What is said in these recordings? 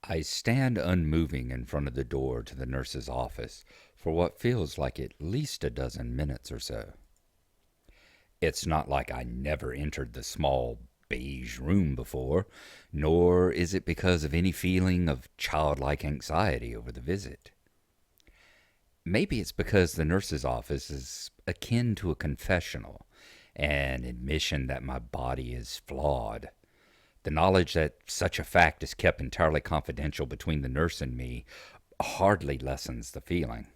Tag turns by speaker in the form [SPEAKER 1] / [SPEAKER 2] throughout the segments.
[SPEAKER 1] I stand unmoving in front of the door to the nurse's office for what feels like at least a dozen minutes or so. It's not like I never entered the small beige room before, nor is it because of any feeling of childlike anxiety over the visit. Maybe it's because the nurse's office is akin to a confessional, an admission that my body is flawed. The knowledge that such a fact is kept entirely confidential between the nurse and me hardly lessens the feeling.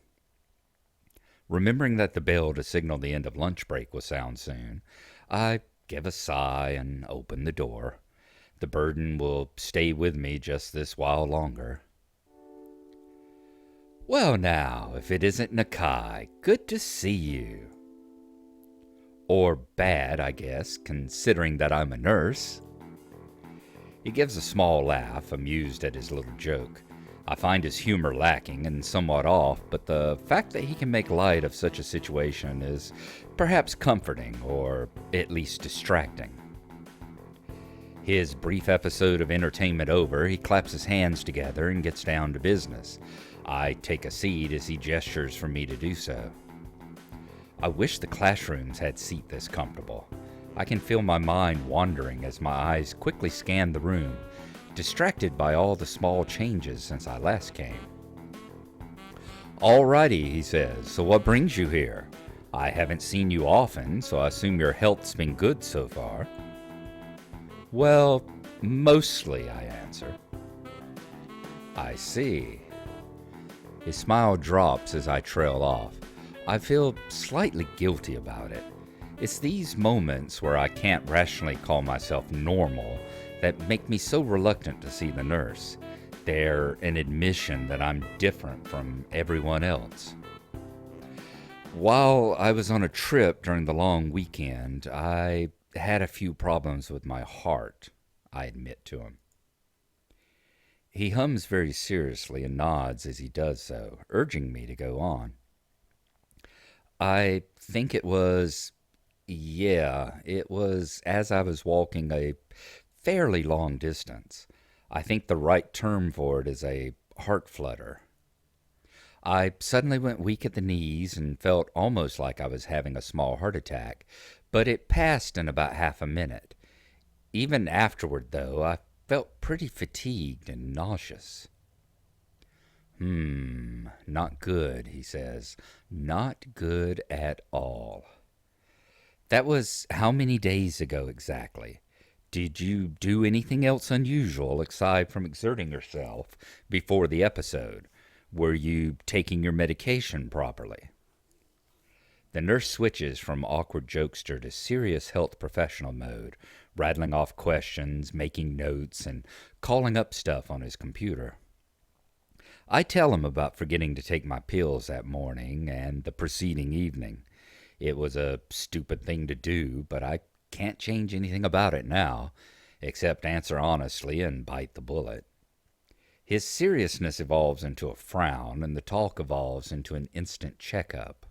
[SPEAKER 1] Remembering that the bell to signal the end of lunch break will sound soon, I give a sigh and open the door. The burden will stay with me just this while longer. Well, now, if it isn't Nakai, good to see you. Or bad, I guess, considering that I'm a nurse. He gives a small laugh, amused at his little joke. I find his humor lacking and somewhat off, but the fact that he can make light of such a situation is perhaps comforting, or at least distracting. His brief episode of entertainment over, he claps his hands together and gets down to business. I take a seat as he gestures for me to do so. I wish the classrooms had seats this comfortable. I can feel my mind wandering as my eyes quickly scan the room, distracted by all the small changes since I last came. Alrighty, he says, so what brings you here? I haven't seen you often, so I assume your health's been good so far. Well, mostly, I answer. I see. His smile drops as I trail off. I feel slightly guilty about it. It's these moments where I can't rationally call myself normal that make me so reluctant to see the nurse. They're an admission that I'm different from everyone else. While I was on a trip during the long weekend, I had a few problems with my heart, I admit to him. He hums very seriously and nods as he does so, urging me to go on. I think it was as I was walking a fairly long distance. I think the right term for it is a heart flutter. I suddenly went weak at the knees and felt almost like I was having a small heart attack, but it passed in about half a minute. Even afterward, though, I felt pretty fatigued and nauseous. Not good, he says. Not good at all. That was how many days ago exactly? Did you do anything else unusual aside from exerting yourself before the episode? Were you taking your medication properly? The nurse switches from awkward jokester to serious health professional mode, rattling off questions, making notes, and calling up stuff on his computer. I tell him about forgetting to take my pills that morning and the preceding evening. It was a stupid thing to do, but I can't change anything about it now, except answer honestly and bite the bullet. His seriousness evolves into a frown, and the talk evolves into an instant checkup.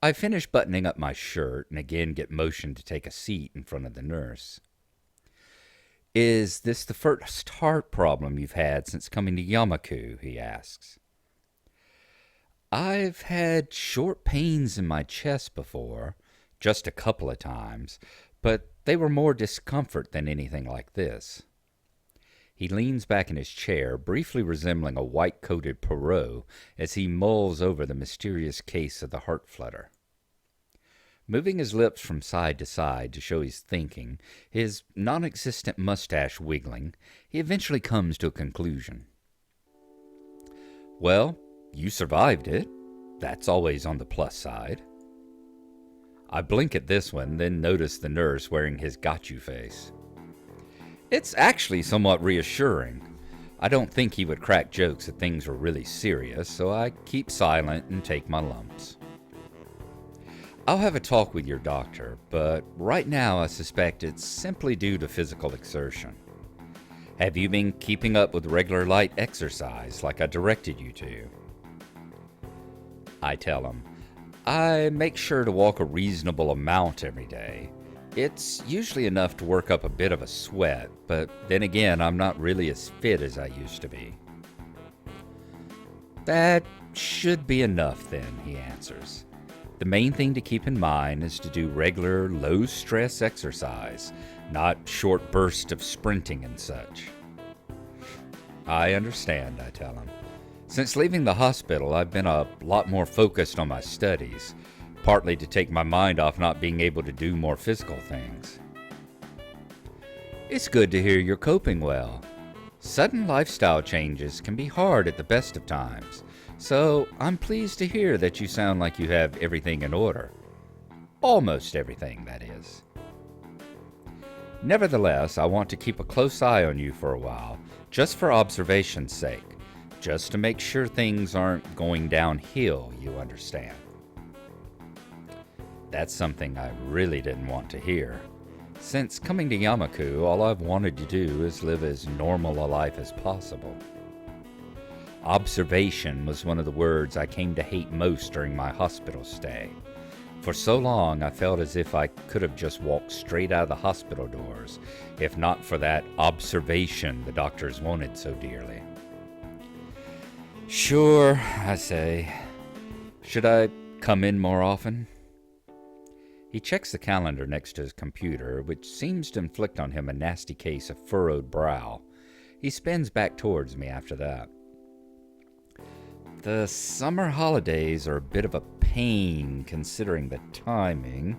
[SPEAKER 1] I finish buttoning up my shirt and again get motioned to take a seat in front of the nurse. Is this the first heart problem you've had since coming to Yamaku? He asks. I've had short pains in my chest before, just a couple of times, but they were more discomfort than anything like this. He leans back in his chair, briefly resembling a white-coated Perot as he mulls over the mysterious case of the heart flutter. Moving his lips from side to side to show he's thinking, his non-existent mustache wiggling, he eventually comes to a conclusion. Well, you survived it. That's always on the plus side. I blink at this one, then notice the nurse wearing his got you face. It's actually somewhat reassuring. I don't think he would crack jokes if things were really serious, so I keep silent and take my lumps. I'll have a talk with your doctor, but right now I suspect it's simply due to physical exertion. Have you been keeping up with regular light exercise like I directed you to? I tell him, I make sure to walk a reasonable amount every day. It's usually enough to work up a bit of a sweat, but then again, I'm not really as fit as I used to be. That should be enough then, he answers. The main thing to keep in mind is to do regular, low-stress exercise, not short bursts of sprinting and such. I understand, I tell him. Since leaving the hospital, I've been a lot more focused on my studies, partly to take my mind off not being able to do more physical things. It's good to hear you're coping well. Sudden lifestyle changes can be hard at the best of times, so I'm pleased to hear that you sound like you have everything in order. Almost everything, that is. Nevertheless, I want to keep a close eye on you for a while, just for observation's sake, just to make sure things aren't going downhill, you understand. That's something I really didn't want to hear. Since coming to Yamaku, all I've wanted to do is live as normal a life as possible. Observation was one of the words I came to hate most during my hospital stay. For so long, I felt as if I could have just walked straight out of the hospital doors, if not for that observation the doctors wanted so dearly. Sure, I say. Should I come in more often? He checks the calendar next to his computer, which seems to inflict on him a nasty case of furrowed brow. He spins back towards me after that. The summer holidays are a bit of a pain, considering the timing.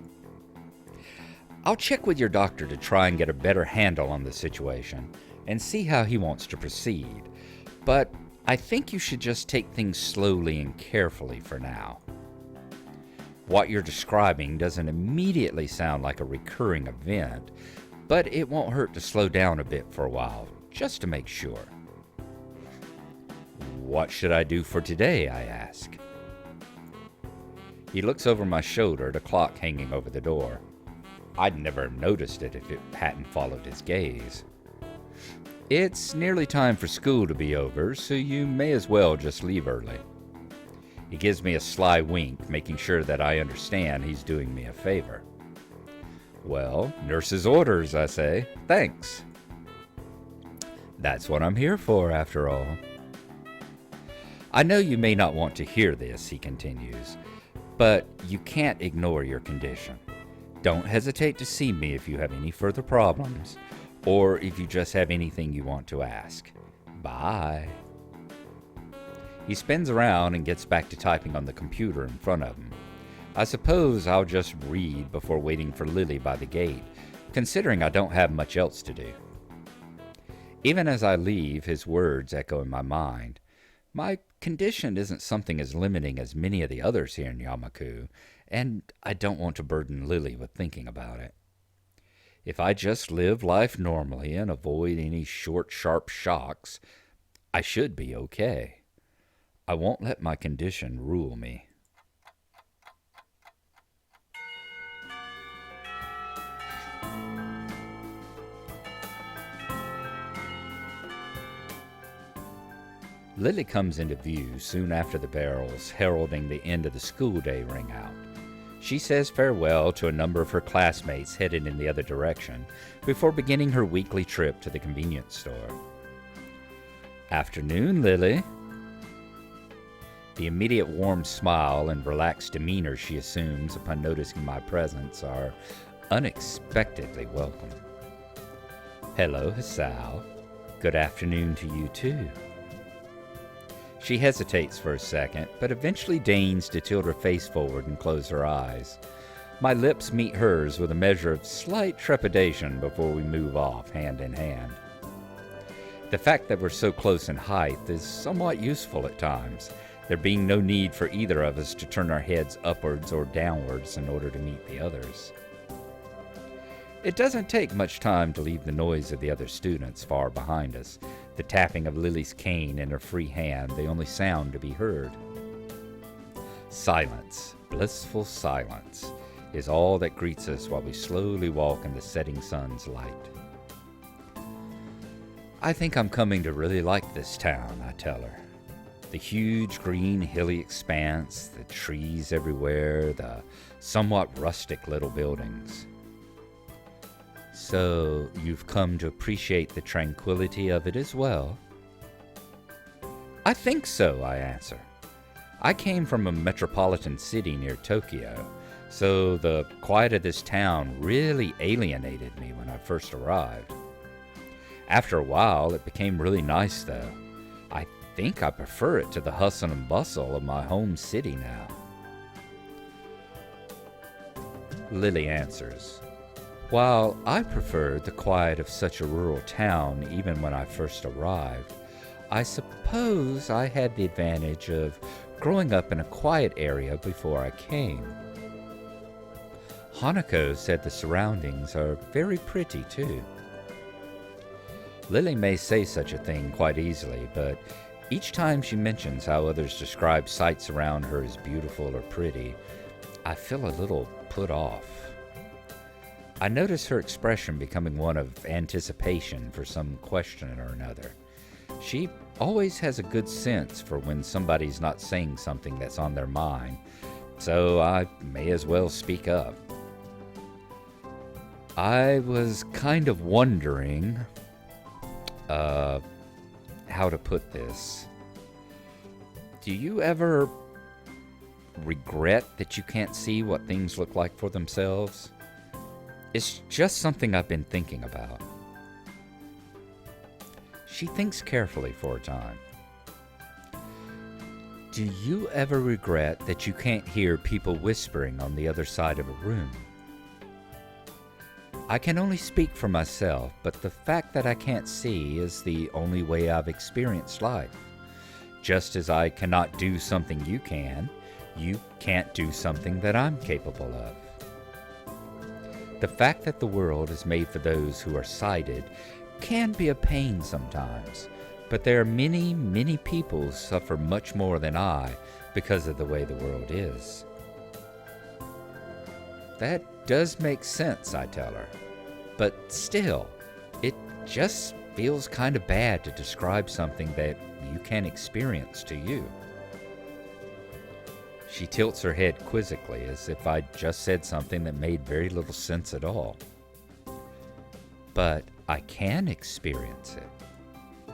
[SPEAKER 1] I'll check with your doctor to try and get a better handle on the situation, and see how he wants to proceed. But I think you should just take things slowly and carefully for now. What you're describing doesn't immediately sound like a recurring event, but it won't hurt to slow down a bit for a while, just to make sure. What should I do for today, I ask. He looks over my shoulder at a clock hanging over the door. I'd never have noticed it if it hadn't followed his gaze. It's nearly time for school to be over, so you may as well just leave early. He gives me a sly wink, making sure that I understand he's doing me a favor. Well, nurse's orders, I say. Thanks. That's what I'm here for, after all. I know you may not want to hear this, he continues, but you can't ignore your condition. Don't hesitate to see me if you have any further problems, or if you just have anything you want to ask. Bye. He spins around and gets back to typing on the computer in front of him. I suppose I'll just read before waiting for Lily by the gate, considering I don't have much else to do. Even as I leave, his words echo in my mind. My condition isn't something as limiting as many of the others here in Yamaku, and I don't want to burden Lily with thinking about it. If I just live life normally and avoid any short, sharp shocks, I should be okay. I won't let my condition rule me. Lily comes into view soon after the bells heralding the end of the school day ring out. She says farewell to a number of her classmates headed in the other direction before beginning her weekly trip to the convenience store. Afternoon, Lily. The immediate warm smile and relaxed demeanor she assumes upon noticing my presence are unexpectedly welcome. Hello, Hisao. Good afternoon to you, too. She hesitates for a second, but eventually deigns to tilt her face forward and close her eyes. My lips meet hers with a measure of slight trepidation before we move off, hand in hand. The fact that we're so close in height is somewhat useful at times, there being no need for either of us to turn our heads upwards or downwards in order to meet the others. It doesn't take much time to leave the noise of the other students far behind us, the tapping of Lily's cane in her free hand the only sound to be heard. Silence, blissful silence, is all that greets us while we slowly walk in the setting sun's light. I think I'm coming to really like this town, I tell her. The huge green hilly expanse, the trees everywhere, the somewhat rustic little buildings. So you've come to appreciate the tranquility of it as well? I think so, I answer. I came from a metropolitan city near Tokyo, so the quiet of this town really alienated me when I first arrived. After a while, it became really nice, though. I think I prefer it to the hustle and bustle of my home city now. Lily answers, while I preferred the quiet of such a rural town even when I first arrived, I suppose I had the advantage of growing up in a quiet area before I came. Hanako said the surroundings are very pretty too. Lily may say such a thing quite easily, but each time she mentions how others describe sights around her as beautiful or pretty, I feel a little put off. I notice her expression becoming one of anticipation for some question or another. She always has a good sense for when somebody's not saying something that's on their mind, so I may as well speak up. I was kind of wondering how to put this. Do you ever regret that you can't see what things look like for themselves? It's just something I've been thinking about. She thinks carefully for a time. Do you ever regret that you can't hear people whispering on the other side of a room? I can only speak for myself, but the fact that I can't see is the only way I've experienced life. Just as I cannot do something you can't do something that I'm capable of. The fact that the world is made for those who are sighted can be a pain sometimes, but there are many, many people who suffer much more than I because of the way the world is. That does make sense, I tell her, but still, it just feels kind of bad to describe something that you can't experience to you. She tilts her head quizzically as if I'd just said something that made very little sense at all. But I can experience it.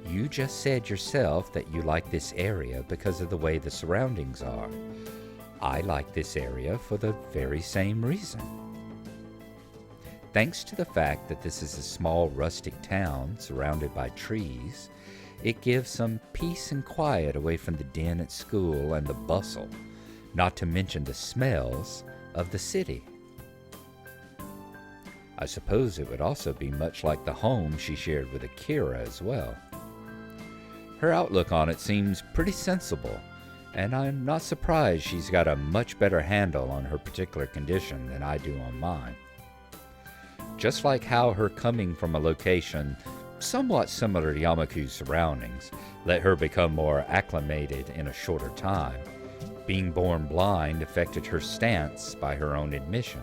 [SPEAKER 1] You just said yourself that you like this area because of the way the surroundings are. I like this area for the very same reason. Thanks to the fact that this is a small rustic town surrounded by trees, it gives some peace and quiet away from the din at school and the bustle, not to mention the smells of the city. I suppose it would also be much like the home she shared with Akira as well. Her outlook on it seems pretty sensible, and I'm not surprised she's got a much better handle on her particular condition than I do on mine. Just like how her coming from a location somewhat similar to Yamaku's surroundings let her become more acclimated in a shorter time, being born blind affected her stance by her own admission.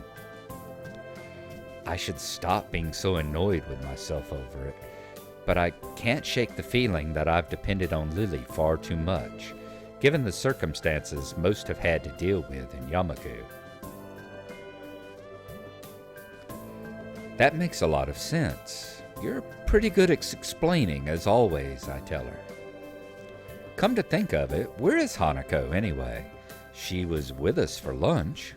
[SPEAKER 1] I should stop being so annoyed with myself over it, but I can't shake the feeling that I've depended on Lily far too much, given the circumstances most have had to deal with in Yamaku. That makes a lot of sense. You're pretty good at explaining, as always, I tell her. Come to think of it, where is Hanako anyway? She was with us for lunch.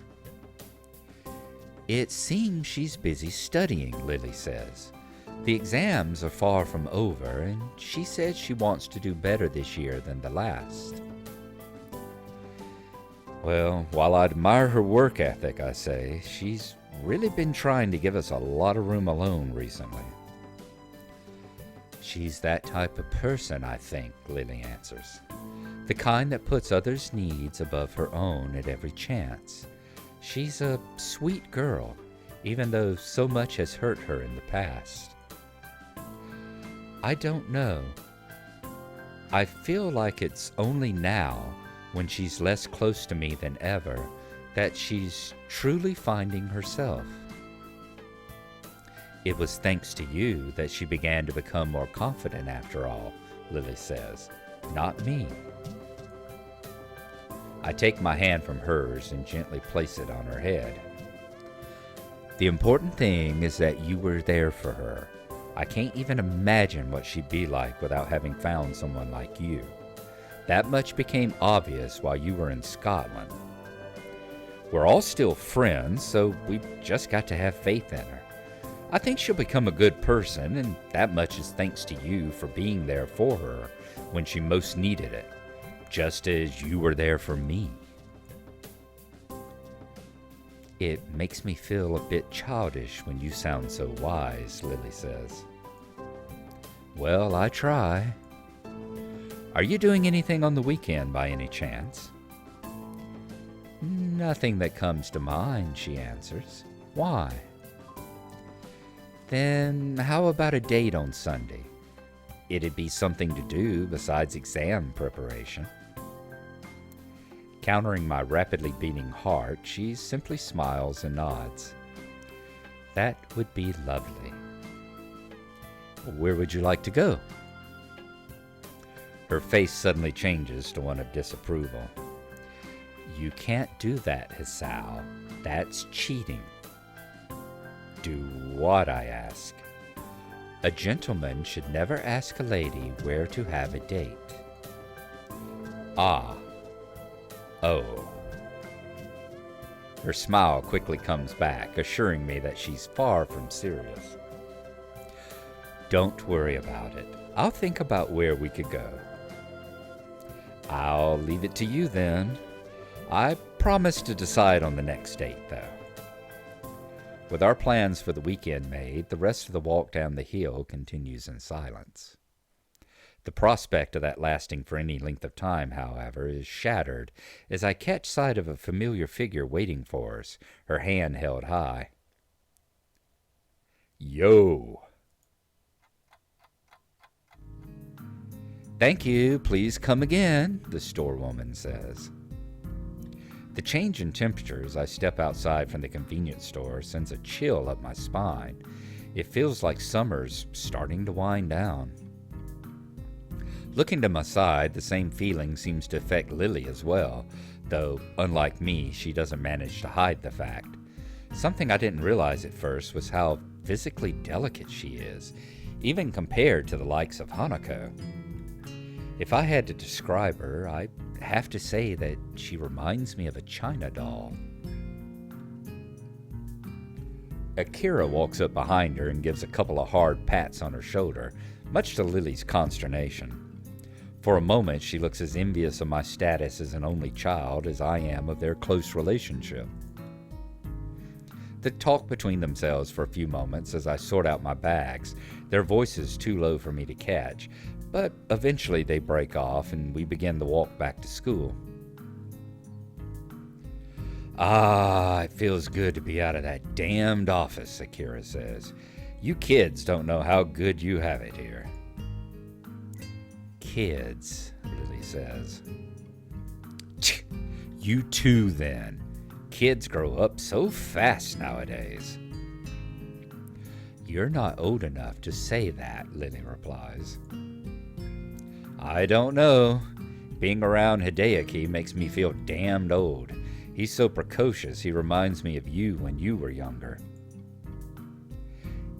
[SPEAKER 1] It seems she's busy studying, Lily says. The exams are far from over, and she says she wants to do better this year than the last. Well, while I admire her work ethic, I say, she's really been trying to give us a lot of room alone recently. She's that type of person, I think, Lily answers. The kind that puts others' needs above her own at every chance. She's a sweet girl, even though so much has hurt her in the past. I don't know. I feel like it's only now, when she's less close to me than ever, that she's truly finding herself. It was thanks to you that she began to become more confident after all, Lily says, not me. I take my hand from hers and gently place it on her head. The important thing is that you were there for her. I can't even imagine what she'd be like without having found someone like you. That much became obvious while you were in Scotland. We're all still friends, so we've just got to have faith in her. I think she'll become a good person, and that much is thanks to you for being there for her when she most needed it, just as you were there for me. It makes me feel a bit childish when you sound so wise, Lily says. Well, I try. Are you doing anything on the weekend by any chance? Nothing that comes to mind, she answers. Why? Then how about a date on Sunday? It'd be something to do besides exam preparation. Countering my rapidly beating heart, she simply smiles and nods. That would be lovely. Where would you like to go? Her face suddenly changes to one of disapproval. You can't do that, Hisao. That's cheating. Do what, I ask? A gentleman should never ask a lady where to have a date. Ah. Oh. Her smile quickly comes back, assuring me that she's far from serious. Don't worry about it. I'll think about where we could go. I'll leave it to you then. I promise to decide on the next date, though. With our plans for the weekend made, the rest of the walk down the hill continues in silence. The prospect of that lasting for any length of time, however, is shattered as I catch sight of a familiar figure waiting for us, her hand held high. Yo! Thank you, please come again, the storewoman says. The change in temperature as I step outside from the convenience store sends a chill up my spine. It feels like summer's starting to wind down. Looking to my side, the same feeling seems to affect Lily as well, though, unlike me, she doesn't manage to hide the fact. Something I didn't realize at first was how physically delicate she is, even compared to the likes of Hanako. If I had to describe her, I'd have to say that she reminds me of a China doll. Akira walks up behind her and gives a couple of hard pats on her shoulder, much to Lily's consternation. For a moment, she looks as envious of my status as an only child as I am of their close relationship. They talk between themselves for a few moments as I sort out my bags, their voices too low for me to catch, but eventually they break off and we begin the walk back to school. Ah, it feels good to be out of that damned office, Akira says. You kids don't know how good you have it here. Kids, Lily says. You too, then. Kids grow up so fast nowadays. You're not old enough to say that, Lily replies. I don't know. Being around Hideaki makes me feel damned old. He's so precocious, he reminds me of you when you were younger.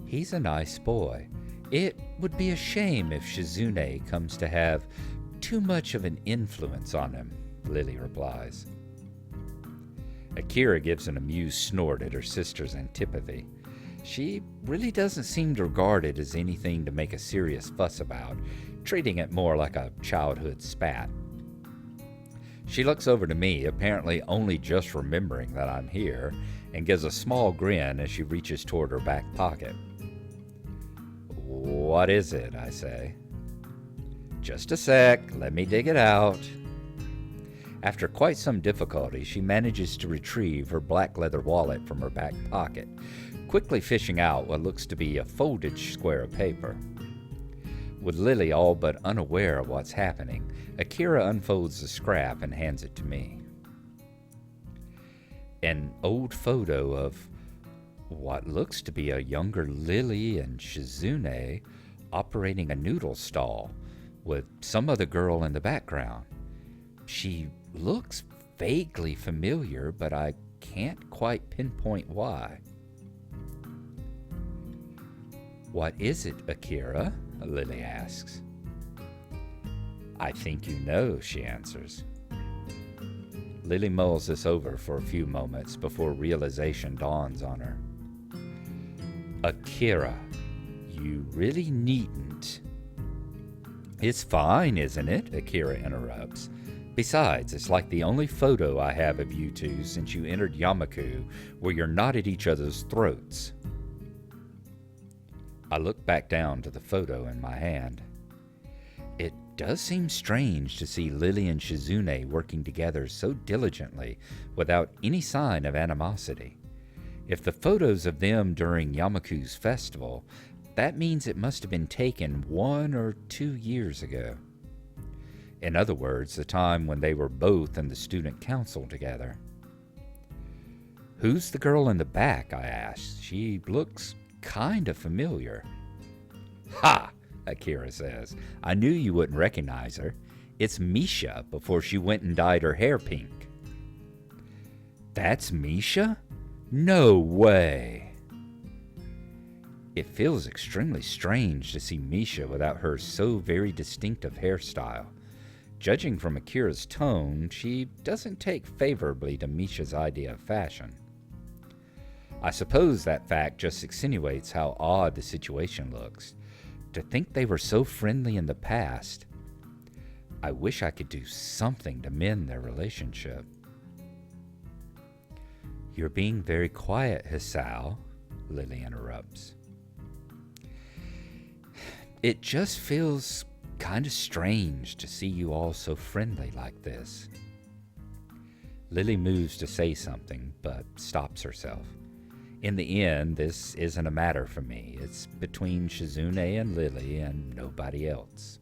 [SPEAKER 1] He's a nice boy. It would be a shame if Shizune comes to have too much of an influence on him, Lily replies. Akira gives an amused snort at her sister's antipathy. She really doesn't seem to regard it as anything to make a serious fuss about, treating it more like a childhood spat. She looks over to me, apparently only just remembering that I'm here, and gives a small grin as she reaches toward her back pocket. What is it? I say. Just a sec, let me dig it out. After quite some difficulty, she manages to retrieve her black leather wallet from her back pocket, quickly fishing out what looks to be a folded square of paper. With Lily all but unaware of what's happening, Akira unfolds the scrap and hands it to me. An old photo of what looks to be a younger Lily and Shizune operating a noodle stall, with some other girl in the background. She looks vaguely familiar, but I can't quite pinpoint why. What is it, Akira? Lily asks. I think you know, she answers. Lily mulls this over for a few moments before realization dawns on her. Akira, you really needn't. It's fine, isn't it? Akira interrupts. Besides, it's like the only photo I have of you two since you entered Yamaku where you're not at each other's throats. I look back down to the photo in my hand. It does seem strange to see Lily and Shizune working together so diligently without any sign of animosity. If the photos of them during Yamaku's festival, that means it must have been taken 1 or 2 years ago. In other words, the time when they were both in the student council together. Who's the girl in the back? I asked. She looks kind of familiar. Ha! Akira says. I knew you wouldn't recognize her. It's Misha before she went and dyed her hair pink. That's Misha? No way! It feels extremely strange to see Misha without her so very distinctive hairstyle. Judging from Akira's tone, she doesn't take favorably to Misha's idea of fashion. I suppose that fact just accentuates how odd the situation looks. To think they were so friendly in the past. I wish I could do something to mend their relationship. You're being very quiet, Hisao, Lily interrupts. It just feels kind of strange to see you all so friendly like this. Lily moves to say something, but stops herself. In the end, this isn't a matter for me. It's between Shizune and Lily and nobody else.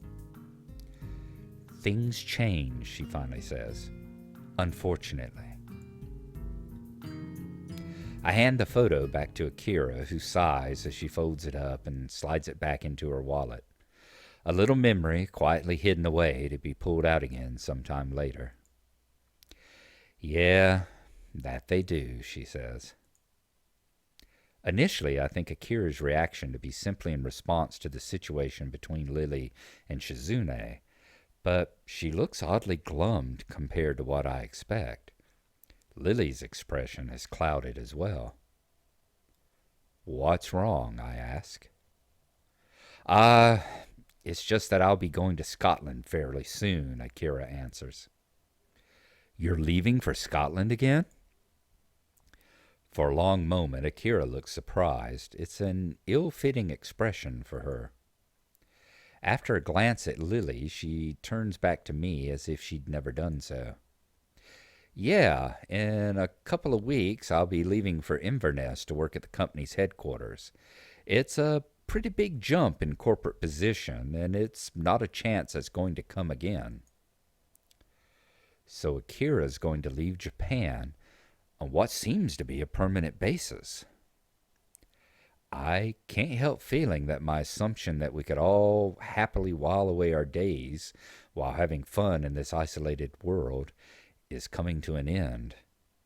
[SPEAKER 1] Things change, she finally says. Unfortunately. I hand the photo back to Akira, who sighs as she folds it up and slides it back into her wallet. A little memory quietly hidden away to be pulled out again sometime later. Yeah, that they do, she says. Initially, I think Akira's reaction to be simply in response to the situation between Lily and Shizune, but she looks oddly glummed compared to what I expect. Lily's expression is clouded as well. What's wrong? I ask. It's just that I'll be going to Scotland fairly soon, Akira answers. You're leaving for Scotland again? For a long moment, Akira looks surprised. It's an ill-fitting expression for her. After a glance at Lily, she turns back to me as if she'd never done so. Yeah, in a couple of weeks, I'll be leaving for Inverness to work at the company's headquarters. It's a pretty big jump in corporate position, and it's not a chance that's going to come again. So Akira's going to leave Japan on what seems to be a permanent basis. I can't help feeling that my assumption that we could all happily while away our days while having fun in this isolated world is coming to an end.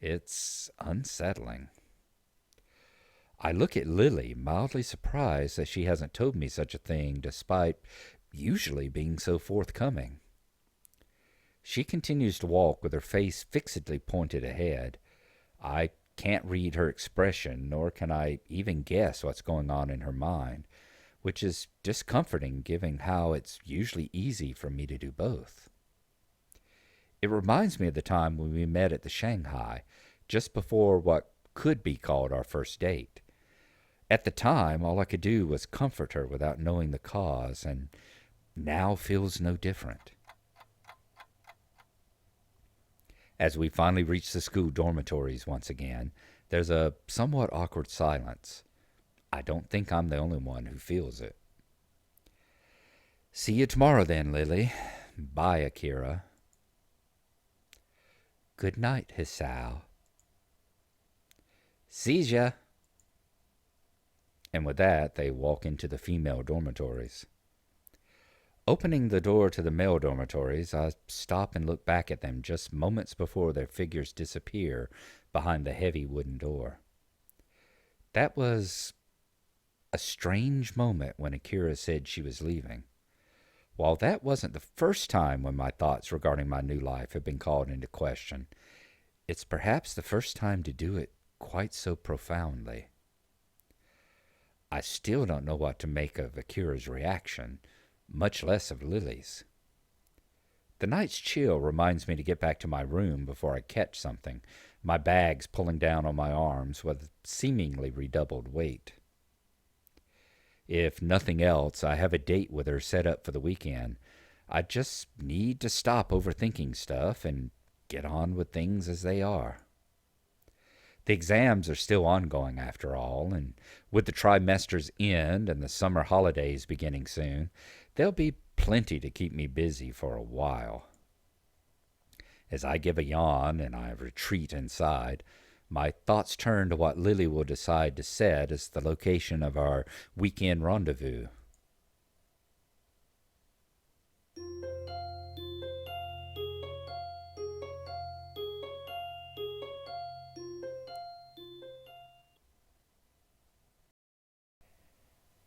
[SPEAKER 1] It's unsettling. I look at Lily, mildly surprised that she hasn't told me such a thing despite usually being so forthcoming. She continues to walk with her face fixedly pointed ahead. I can't read her expression, nor can I even guess what's going on in her mind, which is discomforting given how it's usually easy for me to do both. It reminds me of the time when we met at the Shanghai, just before what could be called our first date. At the time, all I could do was comfort her without knowing the cause, and now feels no different. As we finally reach the school dormitories once again, there's a somewhat awkward silence. I don't think I'm the only one who feels it. See you tomorrow then, Lily. Bye, Akira. Good night, Hisao. Sees ya. And with that, they walk into the female dormitories. Opening the door to the male dormitories, I stop and look back at them just moments before their figures disappear behind the heavy wooden door. That was a strange moment when Akira said she was leaving. While that wasn't the first time when my thoughts regarding my new life have been called into question, it's perhaps the first time to do it quite so profoundly. I still don't know what to make of Akira's reaction, much less of Lily's. The night's chill reminds me to get back to my room before I catch something, my bags pulling down on my arms with seemingly redoubled weight. If nothing else, I have a date with her set up for the weekend. I just need to stop overthinking stuff and get on with things as they are. The exams are still ongoing after all, and with the trimester's end and the summer holidays beginning soon, there'll be plenty to keep me busy for a while. As I give a yawn and I retreat inside, my thoughts turn to what Lily will decide to set as the location of our weekend rendezvous.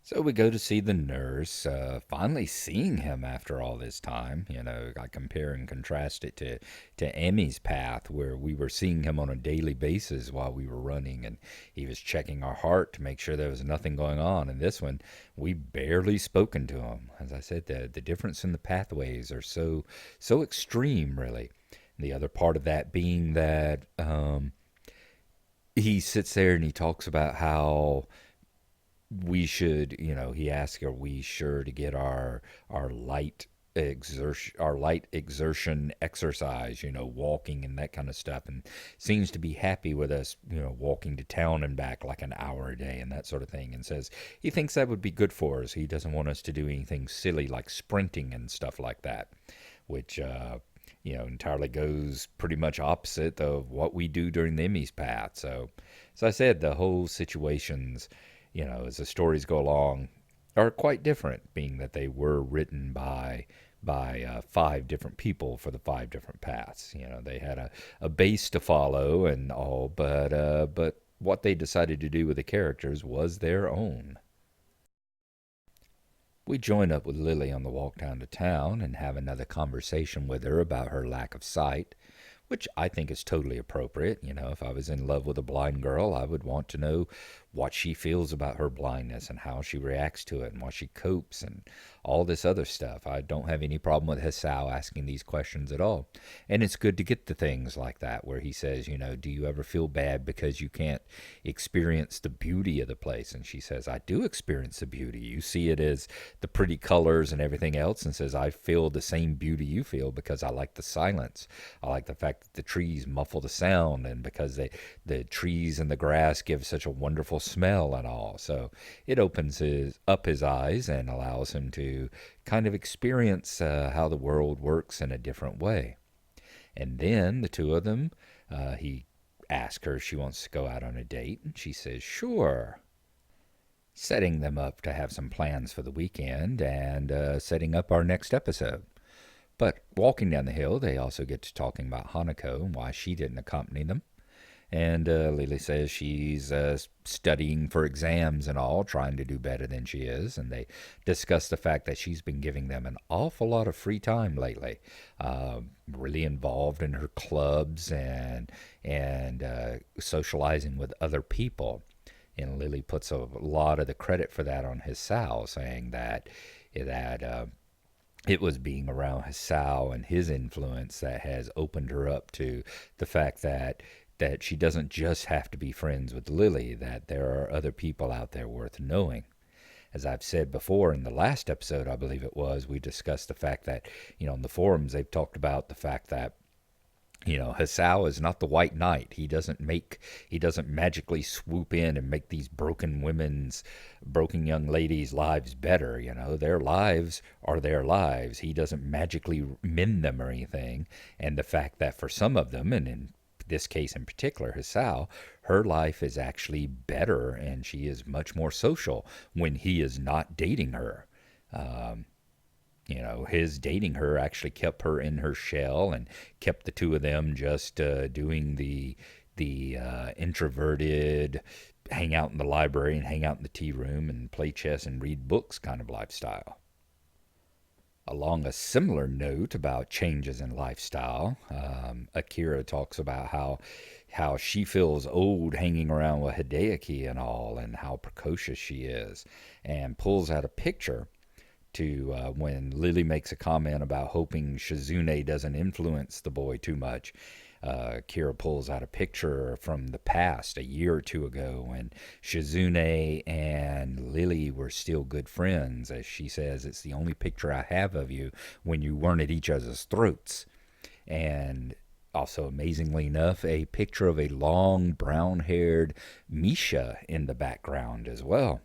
[SPEAKER 1] So we go to see the nurse, finally seeing him after all this time. I compare and contrast it to Emmy's path, where we were seeing him on a daily basis while we were running, and he was checking our heart to make sure there was nothing going on. And this one, we barely spoken to him. As I said, the difference in the pathways are so extreme, really. The other part of that being that he sits there and he talks about how we should, he asks, are we sure to get our light exertion exercise, walking and that kind of stuff, and seems to be happy with us, walking to town and back like an hour a day and that sort of thing, and says he thinks that would be good for us. He doesn't want us to do anything silly like sprinting and stuff like that, which entirely goes pretty much opposite of what we do during the Emmy's path. So as I said, the whole situations, as the stories go along, are quite different, being that they were written by five different people for the five different paths. They had a base to follow and all, but what they decided to do with the characters was their own. We join up with Lily on the walk down to town and have another conversation with her about her lack of sight, which I think is totally appropriate. If I was in love with a blind girl, I would want to know what she feels about her blindness and how she reacts to it and what she copes and all this other stuff. I don't have any problem with Hisao asking these questions at all. And it's good to get to things like that where he says, do you ever feel bad because you can't experience the beauty of the place? And she says, I do experience the beauty. You see it as the pretty colors and everything else, and says, I feel the same beauty you feel because I like the silence. I like the fact that the trees muffle the sound, and because the trees and the grass give such a wonderful smell and all. So it opens up his eyes and allows him to kind of experience how the world works in a different way. And then the two of them, he asks her if she wants to go out on a date, and she says, sure. Setting them up to have some plans for the weekend and setting up our next episode. But walking down the hill, they also get to talking about Hanako and why she didn't accompany them. And Lily says she's studying for exams and all, trying to do better than she is. And they discuss the fact that she's been giving them an awful lot of free time lately, really involved in her clubs and socializing with other people. And Lily puts a lot of the credit for that on Hisao, saying that it was being around Hisao and his influence that has opened her up to the fact that she doesn't just have to be friends with Lily, that there are other people out there worth knowing. As I've said before in the last episode, I believe it was, we discussed the fact that, in the forums, they've talked about the fact that Hisao is not the white knight. He doesn't magically swoop in and make these broken young ladies' lives better. Their lives are their lives. He doesn't magically mend them or anything. And the fact that for some of them, and in this case in particular, Hisao, her life is actually better and she is much more social when he is not dating her. His dating her actually kept her in her shell and kept the two of them just doing the introverted, hang out in the library and hang out in the tea room and play chess and read books kind of lifestyle. Along a similar note about changes in lifestyle, Akira talks about how she feels old hanging around with Hideaki and all, and how precocious she is, and pulls out a picture to when Lily makes a comment about hoping Shizune doesn't influence the boy too much. Kira pulls out a picture from the past, a year or two ago, when Shizune and Lily were still good friends. As she says, it's the only picture I have of you when you weren't at each other's throats. And also, amazingly enough, a picture of a long brown haired Misha in the background as well.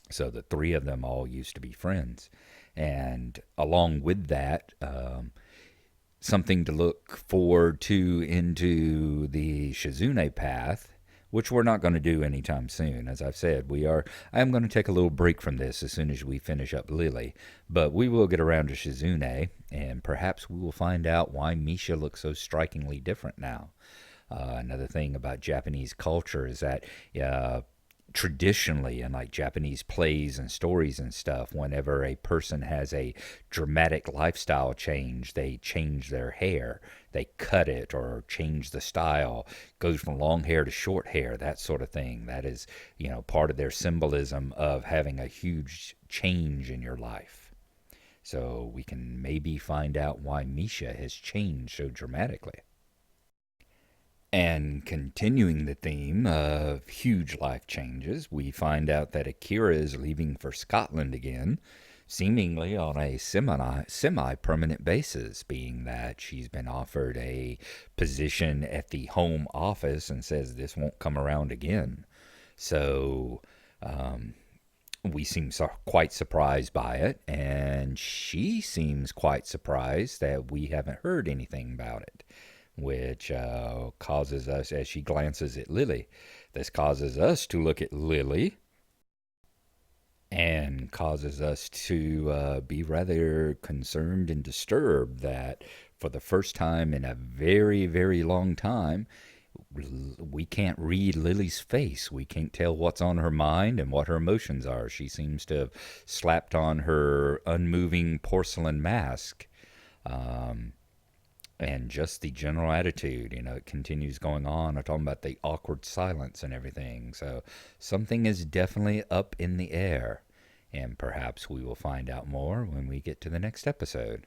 [SPEAKER 1] So the three of them all used to be friends. And along with that, something to look forward to into the Shizune path, which we're not going to do anytime soon. As I've said, I am going to take a little break from this as soon as we finish up Lily, but we will get around to Shizune, and perhaps we will find out why Misha looks so strikingly different now. Another thing about Japanese culture is that traditionally in like Japanese plays and stories and stuff, whenever a person has a dramatic lifestyle change, they change their hair, they cut it or change the style, goes from long hair to short hair, that sort of thing. That is, part of their symbolism of having a huge change in your life. So we can maybe find out why Misha has changed so dramatically. And continuing the theme of huge life changes, we find out that Akira is leaving for Scotland again, seemingly on a semi permanent basis, being that she's been offered a position at the Home Office and says this won't come around again. So we seem quite surprised by it, and she seems quite surprised that we haven't heard anything about it, which causes us, as she glances at Lily, this causes us to look at Lily and causes us to be rather concerned and disturbed that for the first time in a very, very long time, we can't read Lily's face. We can't tell what's on her mind and what her emotions are. She seems to have slapped on her unmoving porcelain mask. And just the general attitude, it continues going on. I'm talking about the awkward silence and everything. So something is definitely up in the air. And perhaps we will find out more when we get to the next episode.